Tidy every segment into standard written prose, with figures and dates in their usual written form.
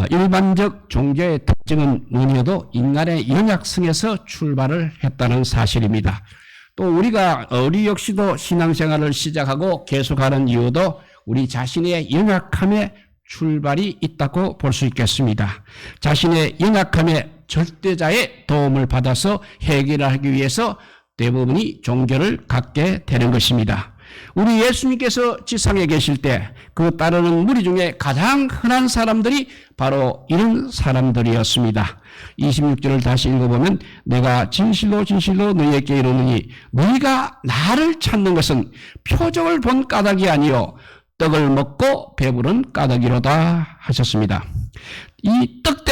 일반적 종교의 특징은 무엇이어도 인간의 연약성에서 출발을 했다는 사실입니다. 또 우리 역시도 신앙생활을 시작하고 계속하는 이유도 우리 자신의 연약함에 출발이 있다고 볼 수 있겠습니다. 자신의 연약함에 절대자의 도움을 받아서 해결하기 위해서 대부분이 종교를 갖게 되는 것입니다. 우리 예수님께서 지상에 계실 때 그 따르는 무리 중에 가장 흔한 사람들이 바로 이런 사람들이었습니다. 26절을 다시 읽어보면 내가 진실로 진실로 너희에게 이르노니 너희가 나를 찾는 것은 표적을 본 까닭이 아니요 떡을 먹고 배부른 까닭이로다 하셨습니다. 이 떡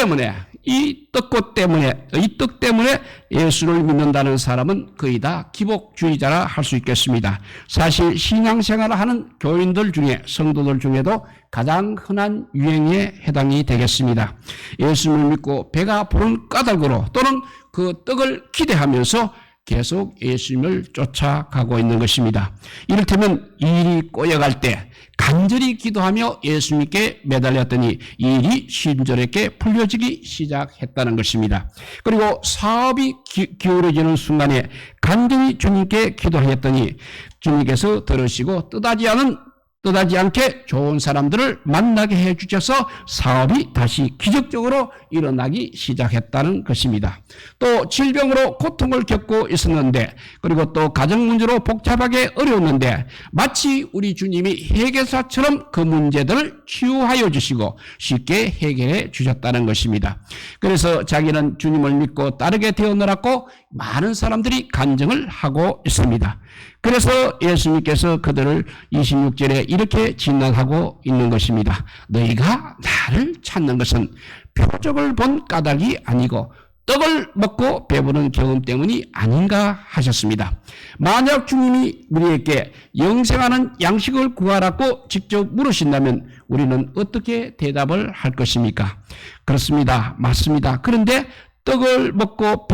때문에 예수를 믿는다는 사람은 거의 다 기복주의자라 할 수 있겠습니다. 사실 신앙생활을 하는 교인들 중에, 성도들 중에도 가장 흔한 유행에 해당이 되겠습니다. 예수를 믿고 배가 부른 까닭으로 또는 그 떡을 기대하면서 계속 예수님을 쫓아가고 있는 것입니다. 이를테면 일이 꼬여갈 때 간절히 기도하며 예수님께 매달렸더니 일이 친절하게 풀려지기 시작했다는 것입니다. 그리고 사업이 기울어지는 순간에 간절히 주님께 기도하였더니 주님께서 들으시고 뜻하지 않게 좋은 사람들을 만나게 해주셔서 사업이 다시 기적적으로 일어나기 시작했다는 것입니다. 또 질병으로 고통을 겪고 있었는데, 그리고 또 가정 문제로 복잡하게 어려웠는데 마치 우리 주님이 해결사처럼 그 문제들을 치유하여 주시고 쉽게 해결해 주셨다는 것입니다. 그래서 자기는 주님을 믿고 따르게 되었노라고 많은 사람들이 간증을 하고 있습니다. 그래서 예수님께서 그들을 26절에 이렇게 진단하고 있는 것입니다. 너희가 나를 찾는 것은 표적을 본 까닭이 아니고 떡을 먹고 배부른 경험 때문이 아닌가 하셨습니다. 만약 주님이 우리에게 영생하는 양식을 구하라고 직접 물으신다면 우리는 어떻게 대답을 할 것입니까? 그렇습니다. 맞습니다. 그런데 떡을 먹고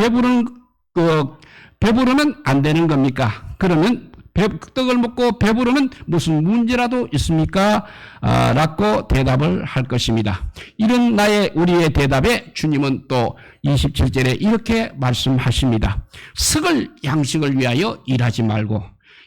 배부르면 안 되는 겁니까? 그러면 떡을 먹고 배부르면 무슨 문제라도 있습니까? 라고 대답을 할 것입니다. 이런 우리의 대답에 주님은 또 27절에 이렇게 말씀하십니다. 썩을 양식을 위하여 일하지 말고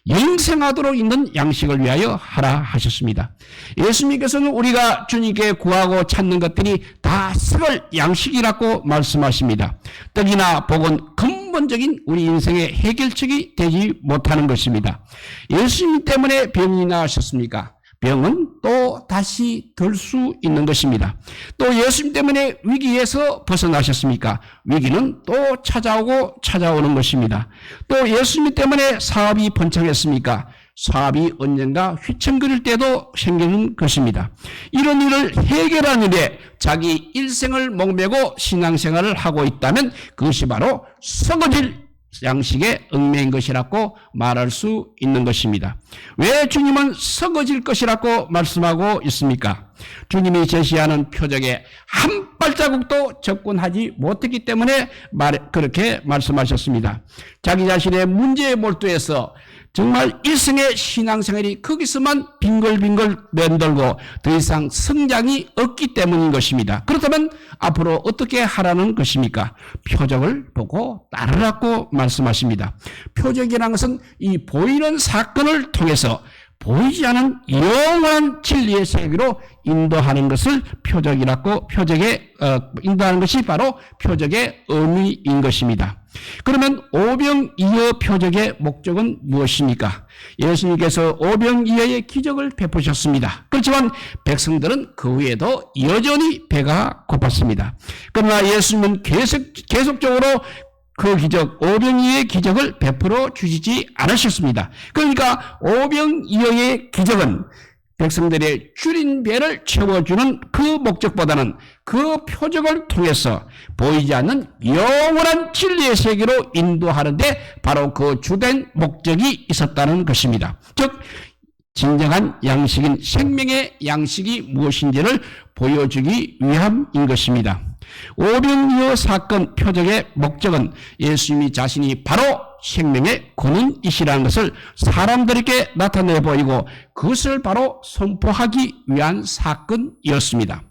영생하도록 있는 양식을 위하여 하라 하셨습니다. 예수님께서는 우리가 주님께 구하고 찾는 것들이 다 썩을 양식이라고 말씀하십니다. 떡이나 복은 근본적인 우리 인생의 해결책이 되지 못하는 것입니다. 예수님 때문에 병이 나으셨습니까? 병은 또 다시 들 수 있는 것입니다. 또 예수님 때문에 위기에서 벗어나셨습니까? 위기는 또 찾아오는 것입니다. 또 예수님 때문에 사업이 번창했습니까? 사업이 언젠가 휘청거릴 때도 생기는 것입니다. 이런 일을 해결하는 일에 자기 일생을 목매고 신앙생활을 하고 있다면 그것이 바로 썩어질 양식에 얽매인 것이라고 말할 수 있는 것입니다. 왜 주님은 썩어질 것이라고 말씀하고 있습니까? 주님이 제시하는 표적에 한 발자국도 접근하지 못했기 때문에 그렇게 말씀하셨습니다. 자기 자신의 문제에 몰두해서 정말 일생의 신앙생활이 거기서만 빙글빙글 맴돌고 더 이상 성장이 없기 때문인 것입니다. 그렇다면 앞으로 어떻게 하라는 것입니까? 표적을 보고 따르라고 말씀하십니다. 표적이라는 것은 이 보이는 사건을 통해서 보이지 않은 영원한 진리의 세계로 인도하는 것을 인도하는 것이 바로 표적의 의미인 것입니다. 그러면 오병이어 표적의 목적은 무엇입니까? 예수님께서 오병이어의 기적을 베푸셨습니다. 그렇지만 백성들은 그 후에도 여전히 배가 고팠습니다. 그러나 예수님은 계속적으로 그 기적, 오병이어의 기적을 베풀어 주시지 않으셨습니다. 그러니까 오병이어의 기적은 백성들의 줄인 배를 채워주는 그 목적보다는 그 표적을 통해서 보이지 않는 영원한 진리의 세계로 인도하는데 바로 그 주된 목적이 있었다는 것입니다. 즉 진정한 양식인 생명의 양식이 무엇인지를 보여주기 위함인 것입니다. 오병이어 사건 표적의 목적은 예수님이 자신이 바로 생명의 근원이시라는 것을 사람들에게 나타내 보이고 그것을 바로 선포하기 위한 사건이었습니다.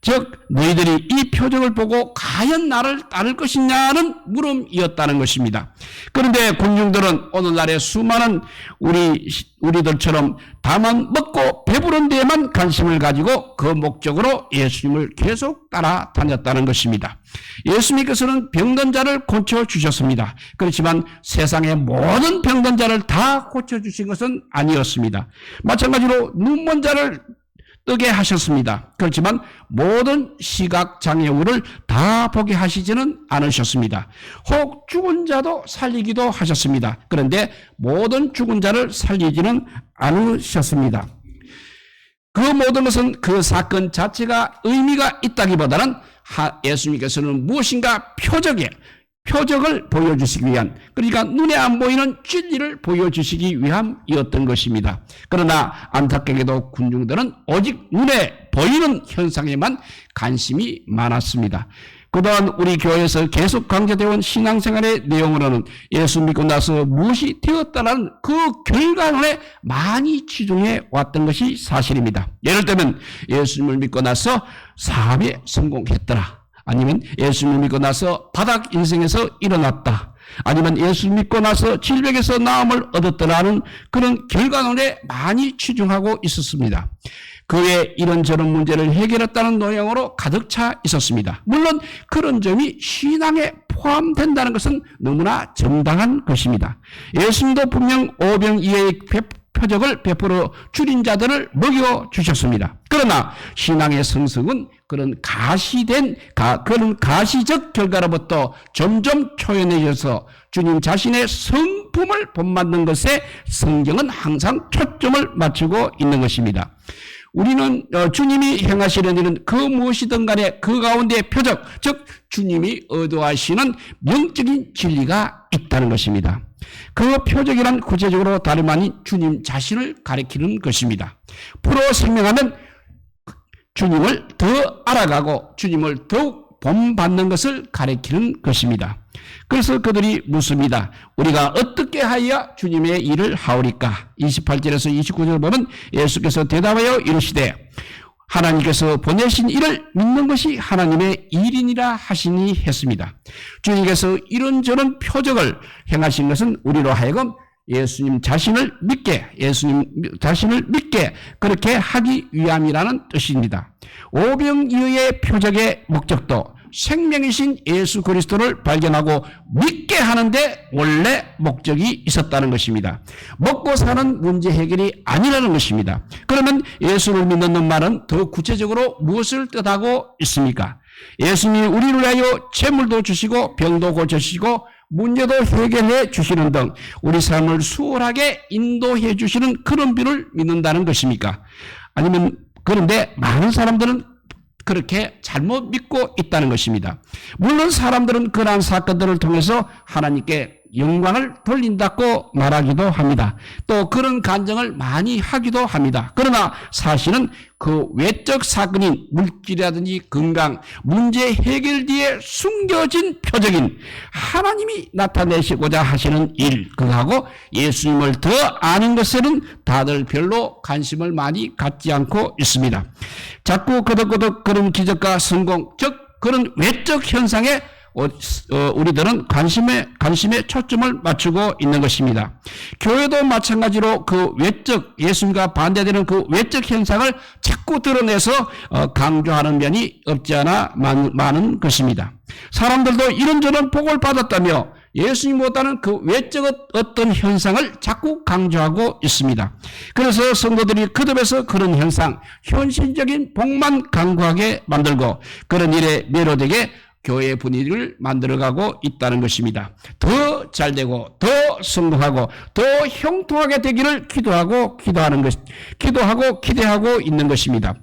즉 너희들이 이 표적을 보고 과연 나를 따를 것이냐는 물음이었다는 것입니다. 그런데 군중들은 오늘날의 수많은 우리들처럼 다만 먹고 배부른 데에만 관심을 가지고 그 목적으로 예수님을 계속 따라다녔다는 것입니다. 예수님께서는 병든 자를 고쳐주셨습니다. 그렇지만 세상의 모든 병든 자를 다 고쳐주신 것은 아니었습니다. 마찬가지로 눈먼 자를 뜨게 하셨습니다. 그렇지만 모든 시각장애우를 다 보게 하시지는 않으셨습니다. 혹 죽은 자도 살리기도 하셨습니다. 그런데 모든 죽은 자를 살리지는 않으셨습니다. 그 모든 것은 그 사건 자체가 의미가 있다기보다는 예수님께서는 무엇인가 표적을 보여주시기 위한, 그러니까 눈에 안 보이는 진리를 보여주시기 위함이었던 것입니다. 그러나 안타깝게도 군중들은 오직 눈에 보이는 현상에만 관심이 많았습니다. 그동안 우리 교회에서 계속 강조되어 온 신앙생활의 내용으로는 예수 믿고 나서 무엇이 되었다는 그 결과론에 많이 치중해 왔던 것이 사실입니다. 예를 들면 예수님을 믿고 나서 사업에 성공했더라, 아니면 예수님을 믿고 나서 바닥 인생에서 일어났다, 아니면 예수를 믿고 나서 질병에서 나음을 얻었더라는 그런 결과론에 많이 치중하고 있었습니다. 그 외에 이런저런 문제를 해결했다는 노형으로 가득 차 있었습니다. 물론 그런 점이 신앙에 포함된다는 것은 너무나 정당한 것입니다. 예수님도 분명 오병이어의 표적을 베풀어 줄인 자들을 먹여주셨습니다. 그러나 신앙의 성숙은 그런 가시적 결과로부터 점점 초연해져서 주님 자신의 성품을 본받는 것에 성경은 항상 초점을 맞추고 있는 것입니다. 우리는 주님이 행하시는 일은 그 무엇이든 간에 그 가운데 표적, 즉 주님이 의도하시는 영적인 진리가 있다는 것입니다. 그 표적이란 구체적으로 다름 아닌 주님 자신을 가리키는 것입니다. 프로 설명하면 주님을 더 알아가고 주님을 더욱 본받는 것을 가리키는 것입니다. 그래서 그들이 묻습니다. 우리가 어떻게 하여 주님의 일을 하오리까? 28절에서 29절 보면 예수께서 대답하여 이르시되 하나님께서 보내신 일을 믿는 것이 하나님의 일이니라 하시니 했습니다. 주님께서 이런저런 표적을 행하신 것은 우리로 하여금 예수님 자신을 믿게 그렇게 하기 위함이라는 뜻입니다. 오병이어의 표적의 목적도 생명이신 예수 그리스도를 발견하고 믿게 하는데 원래 목적이 있었다는 것입니다. 먹고 사는 문제 해결이 아니라는 것입니다. 그러면 예수를 믿는 말은 더 구체적으로 무엇을 뜻하고 있습니까? 예수님이 우리를 위하여 재물도 주시고 병도 고쳐주시고 문제도 해결해 주시는 등 우리 삶을 수월하게 인도해 주시는 그런 분을 믿는다는 것입니까? 아니면 그런데 많은 사람들은 그렇게 잘못 믿고 있다는 것입니다. 물론 사람들은 그러한 사건들을 통해서 하나님께 영광을 돌린다고 말하기도 합니다. 또 그런 간증을 많이 하기도 합니다. 그러나 사실은 그 외적 사건인 물질이라든지 건강, 문제 해결 뒤에 숨겨진 표적인 하나님이 나타내시고자 하시는 일, 그하고 예수님을 더 아는 것에는 다들 별로 관심을 많이 갖지 않고 있습니다. 자꾸 거덕거덕 그런 기적과 성공, 즉 그런 외적 현상에 우리들은 관심에 초점을 맞추고 있는 것입니다. 교회도 마찬가지로 그 외적, 예수님과 반대되는 그 외적 현상을 자꾸 드러내서 강조하는 면이 없지 않아 많은 것입니다. 사람들도 이런저런 복을 받았다며 예수님보다는 그 외적 어떤 현상을 자꾸 강조하고 있습니다. 그래서 성도들이 거듭해서 그런 현상, 현실적인 복만 강구하게 만들고 그런 일에 매료되게 교회 분위기를 만들어가고 있다는 것입니다. 더 잘되고 더 성공하고 더 형통하게 되기를 기대하고 기대하고 있는 것입니다.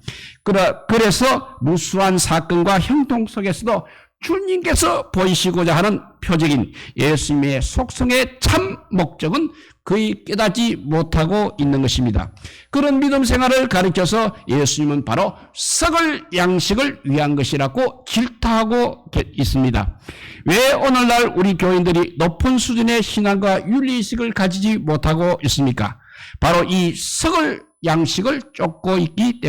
그래서 무수한 사건과 형통 속에서도 주님께서 보이시고자 하는 표적인 예수님의 속성의 참 목적은 거의 깨닫지 못하고 있는 것입니다. 그런 믿음 생활을 가르쳐서 예수님은 바로 썩을 양식을 위한 것이라고 질타하고 있습니다. 왜 오늘날 우리 교인들이 높은 수준의 신앙과 윤리의식을 가지지 못하고 있습니까? 바로 이 썩을 양식을 쫓고 있기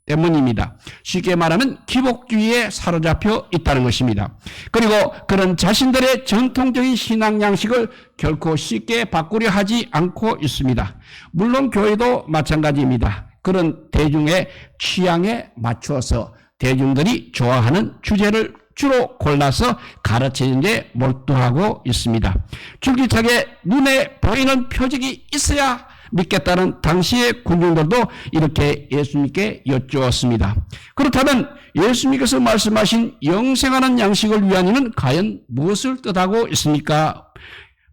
때문입니다. 쉽게 말하면 기복주의에 사로잡혀 있다는 것입니다. 그리고 그런 자신들의 전통적인 신앙 양식을 결코 쉽게 바꾸려 하지 않고 있습니다. 물론 교회도 마찬가지입니다. 그런 대중의 취향에 맞추어서 대중들이 좋아하는 주제를 주로 골라서 가르치는 데 몰두하고 있습니다. 줄기차게 눈에 보이는 표적이 있어야 믿겠다는 당시의 군중들도 이렇게 예수님께 여쭈었습니다. 그렇다면 예수님께서 말씀하신 영생하는 양식을 위한 이는 과연 무엇을 뜻하고 있습니까?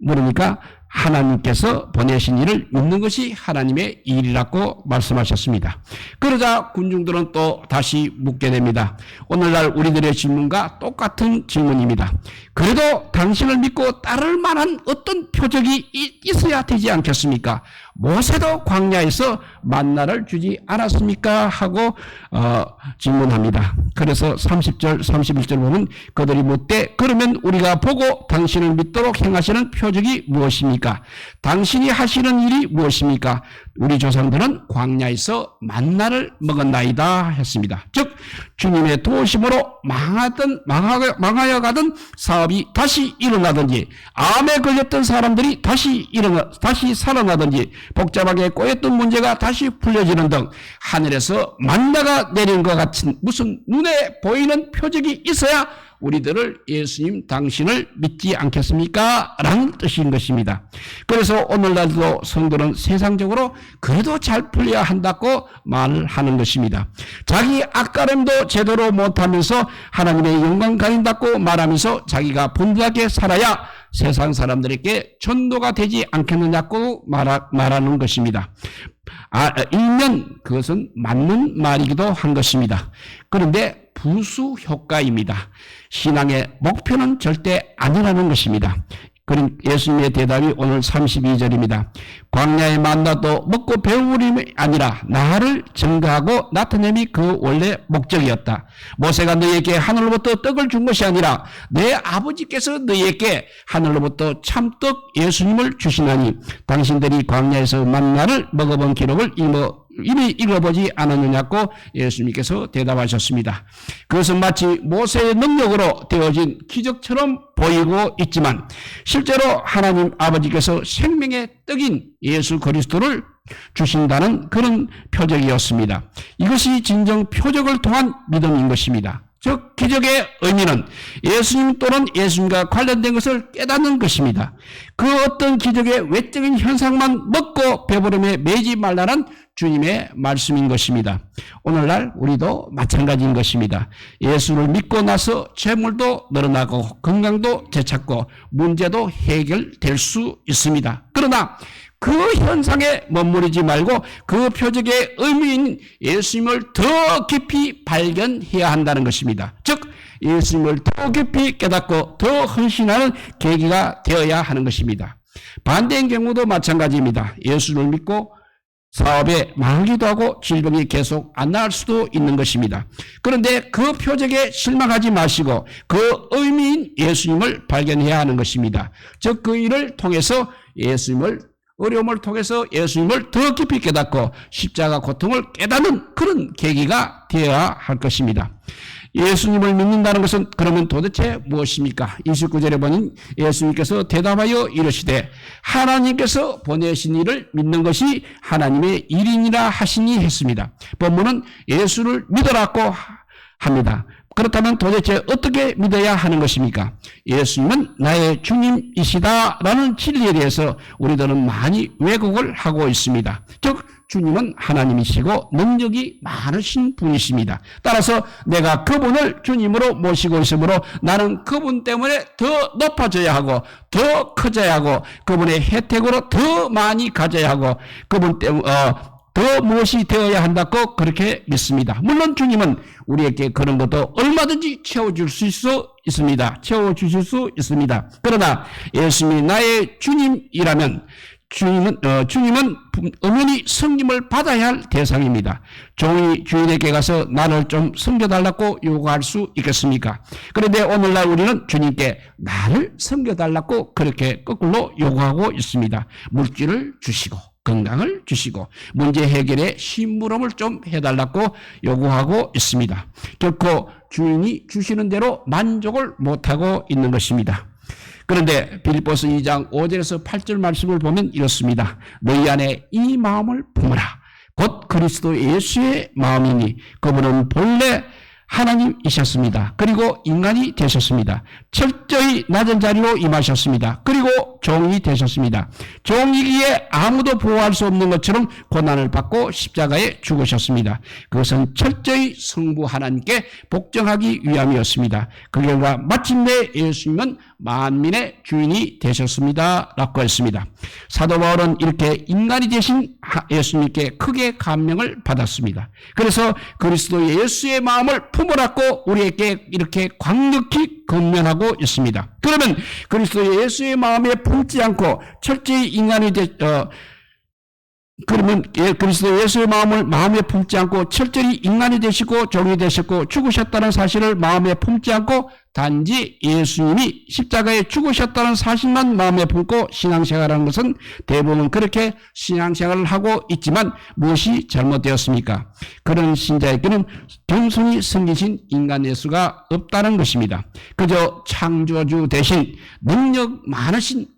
물으니까 하나님께서 보내신 일을 믿는 것이 하나님의 일이라고 말씀하셨습니다. 그러자 군중들은 또 다시 묻게 됩니다. 오늘날 우리들의 질문과 똑같은 질문입니다. 그래도 당신을 믿고 따를 만한 어떤 표적이 있어야 되지 않겠습니까? 모세도 광야에서 만나를 주지 않았습니까? 하고 질문합니다. 그래서 30절 31절 보면 그들이 묻되 그러면 우리가 보고 당신을 믿도록 행하시는 표적이 무엇입니까? 당신이 하시는 일이 무엇입니까? 우리 조상들은 광야에서 만나를 먹었나이다 했습니다. 즉 주님의 도우심으로 망하여 가던 사업이 다시 일어나든지, 암에 걸렸던 사람들이 다시 살아나든지, 복잡하게 꼬였던 문제가 다시 풀려지는 등 하늘에서 만나가 내린 것 같은 무슨 눈에 보이는 표적이 있어야 우리들을 예수님 당신을 믿지 않겠습니까? 라는 뜻인 것입니다. 그래서 오늘날도 성도는 세상적으로 그래도 잘 풀려야 한다고 말을 하는 것입니다. 자기 앞가림도 제대로 못하면서 하나님의 영광 가린다고 말하면서 자기가 분주하게 살아야 세상 사람들에게 전도가 되지 않겠느냐고 말하는 것입니다. 일면 그것은 맞는 말이기도 한 것입니다. 그런데 부수 효과입니다. 신앙의 목표는 절대 아니라는 것입니다. 그럼 예수님의 대답이 오늘 32절입니다. 광야의 만나도 먹고 배우림이 아니라 나를 증거하고 나타냄이 그 원래 목적이었다. 모세가 너희에게 하늘로부터 떡을 준 것이 아니라 내 아버지께서 너희에게 하늘로부터 참떡 예수님을 주시나니 당신들이 광야에서 만나를 먹어본 기록을 이미 읽어보지 않았느냐고 예수님께서 대답하셨습니다. 그것은 마치 모세의 능력으로 되어진 기적처럼 보이고 있지만 실제로 하나님 아버지께서 생명의 떡인 예수 그리스도를 주신다는 그런 표적이었습니다. 이것이 진정 표적을 통한 믿음인 것입니다. 즉 기적의 의미는 예수님 또는 예수님과 관련된 것을 깨닫는 것입니다. 그 어떤 기적의 외적인 현상만 먹고 배부름에 매지 말라는 주님의 말씀인 것입니다. 오늘날 우리도 마찬가지인 것입니다. 예수를 믿고 나서 재물도 늘어나고 건강도 되찾고 문제도 해결될 수 있습니다. 그러나 그 현상에 머무르지 말고 그 표적의 의미인 예수님을 더 깊이 발견해야 한다는 것입니다. 즉 예수님을 더 깊이 깨닫고 더 헌신하는 계기가 되어야 하는 것입니다. 반대인 경우도 마찬가지입니다. 예수를 믿고 사업에 망하기도 하고 질병이 계속 안 나을 수도 있는 것입니다. 그런데 그 표적에 실망하지 마시고 그 의미인 예수님을 발견해야 하는 것입니다. 즉 그 일을 통해서 어려움을 통해서 예수님을 더 깊이 깨닫고 십자가 고통을 깨닫는 그런 계기가 되어야 할 것입니다. 예수님을 믿는다는 것은 그러면 도대체 무엇입니까? 29절에 보니 예수님께서 대답하여 이르시되 하나님께서 보내신 이를 믿는 것이 하나님의 일이니라 하시니 했습니다. 본문은 예수를 믿으라고 합니다. 그렇다면 도대체 어떻게 믿어야 하는 것입니까? 예수님은 나의 주님이시다라는 진리에 대해서 우리들은 많이 왜곡을 하고 있습니다. 즉 주님은 하나님이시고 능력이 많으신 분이십니다. 따라서 내가 그분을 주님으로 모시고 있으므로 나는 그분 때문에 더 높아져야 하고 더 커져야 하고 그분의 혜택으로 더 많이 가져야 하고 그분 때문에 더 무엇이 되어야 한다고 그렇게 믿습니다. 물론 주님은 우리에게 그런 것도 얼마든지 채워주실 수 있습니다. 그러나 예수님이 나의 주님이라면 주님은 엄연히 섬김을 받아야 할 대상입니다. 종이 주인에게 가서 나를 좀 섬겨달라고 요구할 수 있겠습니까? 그런데 오늘날 우리는 주님께 나를 섬겨달라고 그렇게 거꾸로 요구하고 있습니다. 물질을 주시고 건강을 주시고 문제 해결에 심부름을 좀 해달라고 요구하고 있습니다. 결코 주인이 주시는 대로 만족을 못하고 있는 것입니다. 그런데 빌립보서 2장 5절에서 8절 말씀을 보면 이렇습니다. 너희 안에 이 마음을 품으라. 곧 그리스도 예수의 마음이니 그분은 본래 하나님이셨습니다. 그리고 인간이 되셨습니다. 철저히 낮은 자리로 임하셨습니다. 그리고 종이 되셨습니다. 종이기에 아무도 보호할 수 없는 것처럼 고난을 받고 십자가에 죽으셨습니다. 그것은 철저히 성부 하나님께 복종하기 위함이었습니다. 그 결과 마침내 예수님은 만민의 주인이 되셨습니다. 라고 했습니다. 사도 바울은 이렇게 인간이 되신 예수님께 크게 감명을 받았습니다. 그래서 그리스도 예수의 마음을 품으라고 우리에게 이렇게 강력히 권면하고 있습니다. 그러면 그리스도 예수의 마음에 품지 않고 철저히 인간이 그러면 그리스도 예수의 마음에 품지 않고 철저히 인간이 되시고 종이 되셨고 죽으셨다는 사실을 마음에 품지 않고 단지 예수님이 십자가에 죽으셨다는 사실만 마음에 품고 신앙생활하는 것은 대부분 그렇게 신앙생활을 하고 있지만 무엇이 잘못되었습니까? 그런 신자에게는 겸손히 섬기신 인간 예수가 없다는 것입니다. 그저 창조주 대신 능력 많으신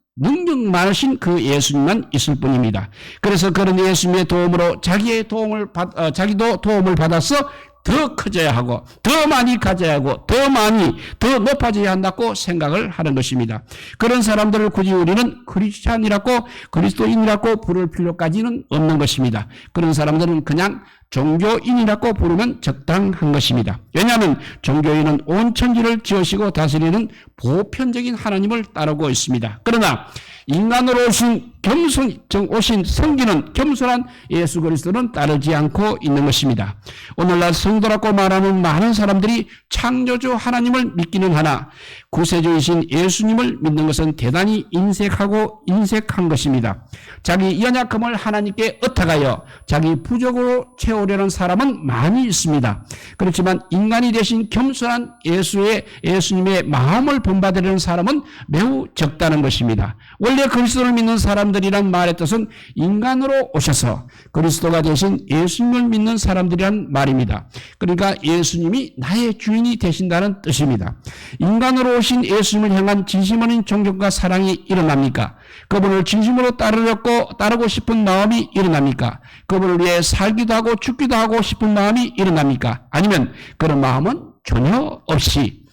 그 예수님만 있을 뿐입니다. 그래서 그런 예수님의 도움으로 자기도 도움을 받아서 더 커져야 하고 더 많이 가져야 하고 더 높아져야 한다고 생각을 하는 것입니다. 그런 사람들을 굳이 우리는 크리스찬이라고 그리스도인이라고 부를 필요까지는 없는 것입니다. 그런 사람들은 그냥 종교인이라고 부르면 적당한 것입니다. 왜냐하면 종교인은 온 천지를 지으시고 다스리는 보편적인 하나님을 따르고 있습니다. 그러나 인간으로 오신 성기는 겸손한 예수 그리스도는 따르지 않고 있는 것입니다. 오늘날 성도라고 말하는 많은 사람들이 창조주 하나님을 믿기는 하나 구세주이신 예수님을 믿는 것은 대단히 인색한 것입니다. 자기 연약함을 하나님께 의탁하여 자기 부족으로 채우려는 사람은 많이 있습니다. 그렇지만 인간이 되신 겸손한 예수님의 마음을 본받으려는 사람은 매우 적다는 것입니다. 원래 그리스도를 믿는 사람들이란 말의 뜻은 인간으로 오셔서 그리스도가 되신 예수님을 믿는 사람들이란 말입니다. 그러니까 예수님이 나의 주인이 되신다는 뜻입니다. 인간으로 오신 예수님을 향한 진심 어린 존경과 사랑이 일어납니까? 그분을 진심으로 따르고 싶은 마음이 일어납니까? 그분을 위해 살기도 하고 죽기도 하고 싶은 마음이 일어납니까? 아니면 그런 마음은 전혀 없이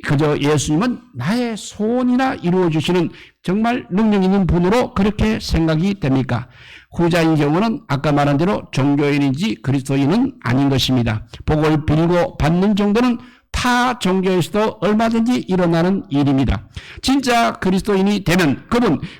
그저 예수님은 나의 소원이나 이루어주시는 정말 능력 있는 분으로 그렇게 생각이 됩니까? 후자인 경우는 아까 말한 대로 종교인인지 그리스도인은 아닌 것입니다. 복을 빌고 받는 정도는 타 종교에서도 얼마든지 일어나는 일입니다. 진짜 그리스도인이 되면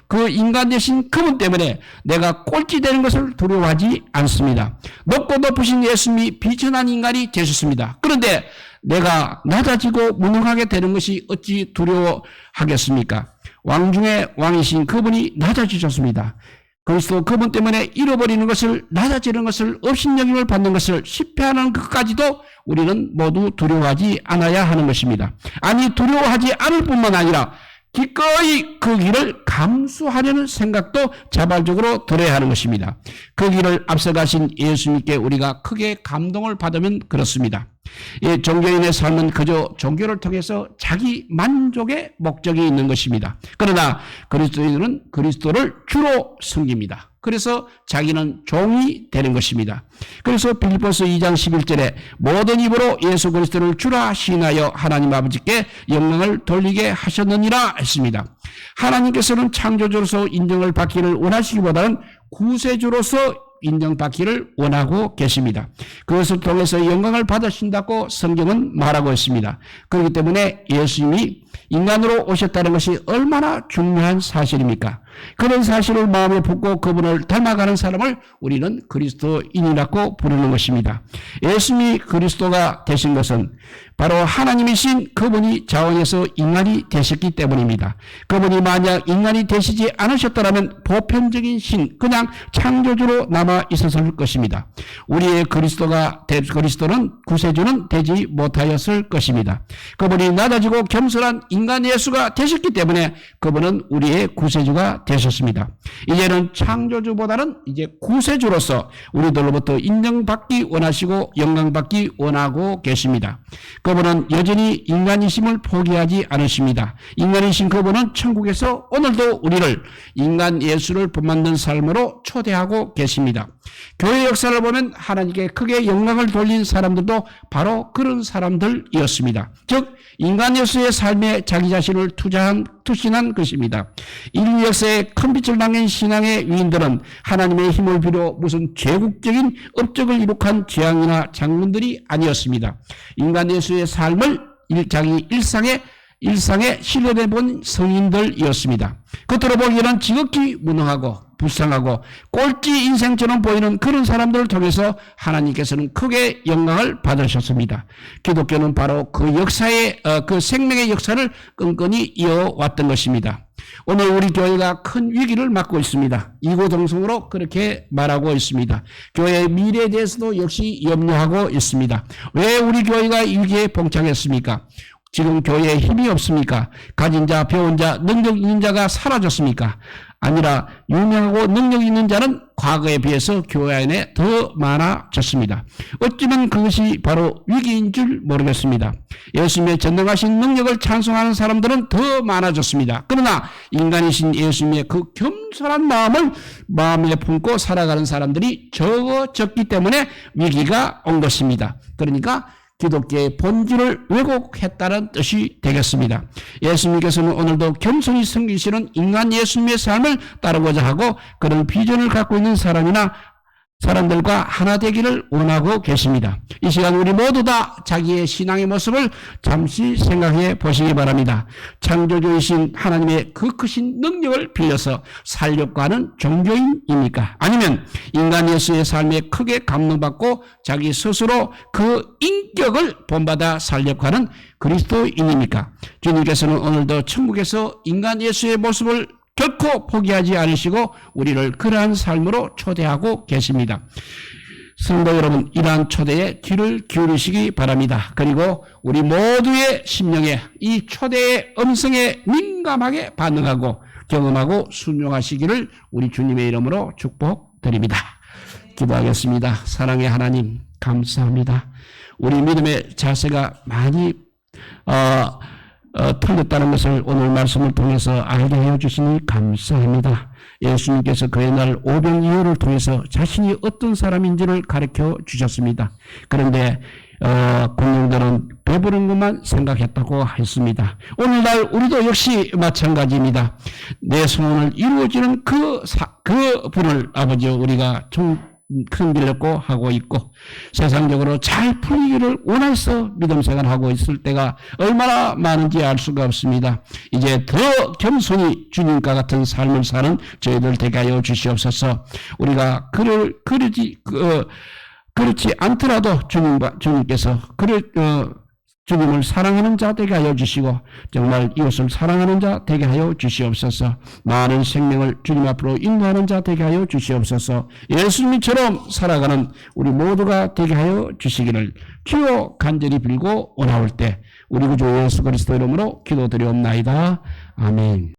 그 인간 되신 그분 때문에 내가 꼴찌 되는 것을 두려워하지 않습니다. 높고 높으신 예수님이 비천한 인간이 되셨습니다. 그런데 내가 낮아지고 무능하게 되는 것이 어찌 두려워하겠습니까? 왕 중에 왕이신 그분이 낮아지셨습니다. 그리스도 그분 때문에 잃어버리는 것을, 낮아지는 것을, 업신여김을 받는 것을, 실패하는 것까지도 우리는 모두 두려워하지 않아야 하는 것입니다. 아니, 두려워하지 않을 뿐만 아니라 기꺼이 그 길을 감수하려는 생각도 자발적으로 들어야 하는 것입니다. 그 길을 앞서가신 예수님께 우리가 크게 감동을 받으면 그렇습니다. 이 종교인의 삶은 그저 종교를 통해서 자기 만족의 목적이 있는 것입니다. 그러나 그리스도인은 그리스도를 주로 섬깁니다. 그래서 자기는 종이 되는 것입니다. 그래서 빌립보서 2장 11절에 모든 입으로 예수 그리스도를 주라 시인하여 하나님 아버지께 영광을 돌리게 하셨느니라 했습니다. 하나님께서는 창조주로서 인정을 받기를 원하시기보다는 구세주로서 인정받기를 원하고 계십니다. 그것을 통해서 영광을 받으신다고 성경은 말하고 있습니다. 그렇기 때문에 예수님이 인간으로 오셨다는 것이 얼마나 중요한 사실입니까? 그런 사실을 마음에 품고 그분을 닮아가는 사람을 우리는 그리스도인이라고 부르는 것입니다. 예수님이 그리스도가 되신 것은 바로 하나님이신 그분이 자원에서 인간이 되셨기 때문입니다. 그분이 만약 인간이 되시지 않으셨더라면 보편적인 신, 그냥 창조주로 남아 있었을 것입니다. 우리의 그리스도는 구세주는 되지 못하였을 것입니다. 그분이 낮아지고 겸손한 인간 예수가 되셨기 때문에 그분은 우리의 구세주가 자가 되셨습니다. 이제는 창조주보다는 이제 구세주로서 우리들로부터 인정받기 원하시고 영광받기 원하고 계십니다. 그분은 여전히 인간이심을 포기하지 않으십니다. 인간이신 그분은 천국에서 오늘도 우리를 인간 예수를 본받는 삶으로 초대하고 계십니다. 교회 역사를 보면 하나님께 크게 영광을 돌린 사람들도 바로 그런 사람들이었습니다. 즉 인간 예수의 삶에 자기 자신을 투신한 것입니다. 인류 역사에 큰 빛을 남긴 신앙의 위인들은 하나님의 힘을 빌어 무슨 제국적인 업적을 이룩한 재앙이나 장군들이 아니었습니다. 인간 예수의 삶을 자기 일상에 실현해 본 성인들이었습니다. 겉으로 보기에는 지극히 무능하고 불쌍하고 꼴찌 인생처럼 보이는 그런 사람들을 통해서 하나님께서는 크게 영광을 받으셨습니다. 기독교는 바로 그 역사의 그 생명의 역사를 끈끈이 이어왔던 것입니다. 오늘 우리 교회가 큰 위기를 맞고 있습니다. 이고동성으로 그렇게 말하고 있습니다. 교회의 미래에 대해서도 역시 염려하고 있습니다. 왜 우리 교회가 위기에 봉착했습니까? 지금 교회에 힘이 없습니까? 가진 자, 배운 자, 능력 있는 자가 사라졌습니까? 아니라 유명하고 능력 있는 자는 과거에 비해서 교회 안에 더 많아졌습니다. 어쩌면 그것이 바로 위기인 줄 모르겠습니다. 예수님의 전능하신 능력을 찬송하는 사람들은 더 많아졌습니다. 그러나 인간이신 예수님의 그 겸손한 마음을 마음에 품고 살아가는 사람들이 적어졌기 때문에 위기가 온 것입니다. 그러니까 기독교의 본질을 왜곡했다는 뜻이 되겠습니다. 예수님께서는 오늘도 겸손히 섬기시는 인간 예수님의 삶을 따르고자 하고 그런 비전을 갖고 있는 사람들과 하나 되기를 원하고 계십니다. 이 시간 우리 모두 다 자기의 신앙의 모습을 잠시 생각해 보시기 바랍니다. 창조주이신 하나님의 그 크신 능력을 빌려서 살려고 하는 종교인입니까? 아니면 인간 예수의 삶에 크게 감동받고 자기 스스로 그 인격을 본받아 살려고 하는 그리스도인입니까? 주님께서는 오늘도 천국에서 인간 예수의 모습을 결코 포기하지 않으시고 우리를 그러한 삶으로 초대하고 계십니다. 성도 여러분, 이러한 초대에 귀를 기울이시기 바랍니다. 그리고 우리 모두의 심령에 이 초대의 음성에 민감하게 반응하고 경험하고 순종하시기를 우리 주님의 이름으로 축복드립니다. 기도하겠습니다. 사랑의 하나님, 감사합니다. 우리 믿음의 자세가 많이 틀렸다는 것을 오늘 말씀을 통해서 알게 해주시니 감사합니다. 예수님께서 그의 날 오병 이후를 통해서 자신이 어떤 사람인지를 가르쳐 주셨습니다. 그런데 공룡들은 배부른 것만 생각했다고 했습니다. 오늘날 우리도 역시 마찬가지입니다. 내 소원을 이루어지는 그 분을 아버지 우리가 큰 빌렸고 하고 있고 세상적으로 잘 풀리기를 원해서 믿음 생활하고 있을 때가 얼마나 많은지 알 수가 없습니다. 이제 더 겸손히 주님과 같은 삶을 사는 저희들 되게 하여 주시옵소서. 우리가 그렇지 않더라도 주님께서 주님을 사랑하는 자 되게 하여 주시고 정말 이웃을 사랑하는 자 되게 하여 주시옵소서. 많은 생명을 주님 앞으로 인도하는 자 되게 하여 주시옵소서. 예수님처럼 살아가는 우리 모두가 되게 하여 주시기를 주여 간절히 빌고 원하올 때 우리 구주 예수 그리스도 이름으로 기도드리옵나이다. 아멘.